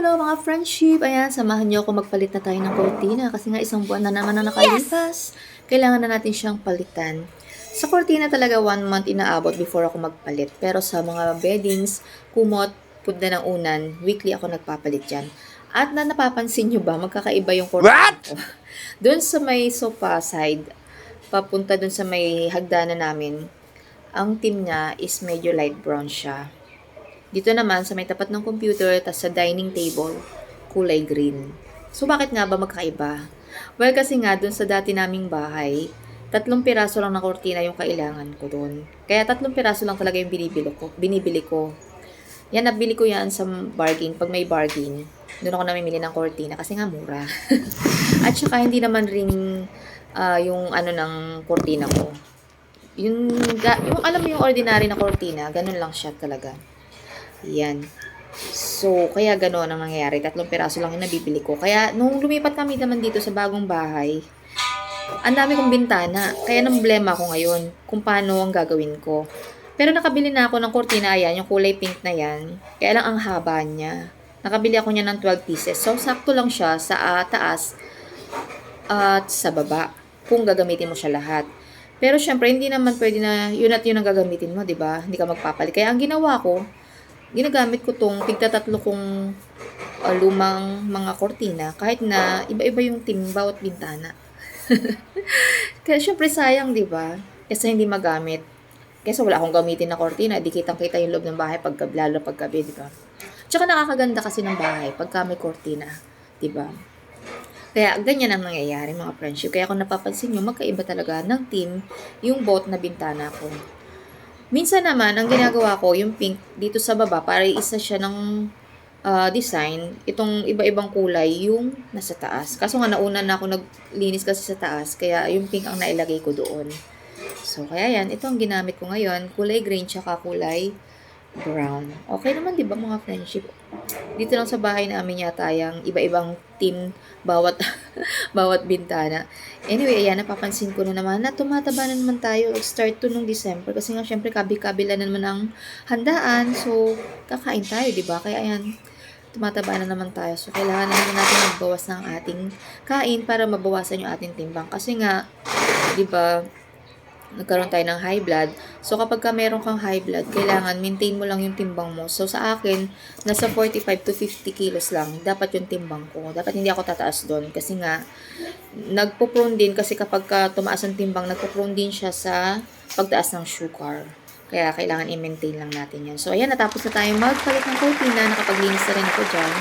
Hello mga friendship! Ayan, samahan niyo ako magpalit na tayo ng kortina kasi nga isang buwan na naman na nakalipas. Kailangan na natin siyang palitan. Sa kortina talaga 1 month inaabot before ako magpalit. Pero sa mga beddings, kumot, pudna ng unan, weekly ako nagpapalit yan. At napapansin niyo ba, magkakaiba yung kortina ko. Doon sa may sofa side, papunta doon sa may hagdanan namin, ang team niya is medyo light brown siya. Dito naman, sa may tapat ng computer, tas sa dining table, kulay green. So, bakit nga ba magkaiba? Well, kasi nga, dun sa dati naming bahay, 3 piraso lang na kortina yung kailangan ko dun. Kaya 3 piraso lang talaga yung binibili ko. Yan, nabili ko yan sa bargain. Pag may bargain, doon ako namimili ng kortina kasi nga mura. At saka, hindi naman ring yung ano ng kortina ko. Yung alam mo yung ordinary na kortina, ganun lang siya talaga. Yan. So, kaya gano'n ang nangyayari. 3 piraso lang yung nabibili ko. Kaya, nung lumipat kami naman dito sa bagong bahay, ang dami kong bintana. Kaya problema ko ngayon kung paano ang gagawin ko. Pero nakabili na ako ng kortina, ayan, yung kulay pink na yan. Kaya lang ang haba niya. Nakabili ako niya ng 12 pieces. So, sakto lang siya sa taas at sa baba. Kung gagamitin mo siya lahat. Pero, syempre, hindi naman pwede na yun at yun ang gagamitin mo, diba? Hindi ka magpapalit. Kaya, ang ginawa ko, ginagamit ko tong tigtatatlo kong lumang mga kortina kahit na iba-iba yung team bawat bintana. Kaya syempre sayang, 'di ba? Kasi hindi magamit. Kasi wala akong gamitin na kortina, di kitang-kita yung loob ng bahay lalo pag gabi, 'di ba? Tsaka nakakaganda kasi ng bahay pagka may kortina, 'di ba? Kaya ganyan ang nangyayari mga friendship. Kaya kung napapansin nyo, magkaiba talaga ng team yung both na bintana ko. Minsan naman, ang ginagawa ko, yung pink dito sa baba, para isa siya ng design, itong iba-ibang kulay, yung nasa taas. Kaso nga, nauna na ako naglinis kasi sa taas, kaya yung pink ang nailagay ko doon. So, kaya yan, ito ang ginamit ko ngayon, kulay green, tsaka kulay brown. Okay naman, di ba mga friendship? Dito lang sa bahay namin yata yung iba-ibang team bawat bawat bintana. Anyway, ayan, napapansin ko na naman na tumataba na naman tayo. Start to nung December kasi nga syempre kabi-kabila na naman ang handaan. So, kakain tayo, di ba? Kaya ayan, tumataba na naman tayo. So, kailangan na naman natin magbawas ng ating kain para mabawasan yung ating timbang. Kasi nga, di ba, nagkaroon tayo ng high blood. So, kapag ka meron kang high blood, kailangan maintain mo lang yung timbang mo. So, sa akin, nasa 45 to 50 kilos lang. Dapat yung timbang ko. Dapat hindi ako tataas doon. Kasi nga, nagpo-prone din kasi kapag ka tumaas ang timbang, nagpo-prone din siya sa pagtaas ng sugar. Kaya, kailangan i-maintain lang natin yan. So, ayan, natapos na tayo magpalit ng kortina. Nakapaglinis na rin ako dyan.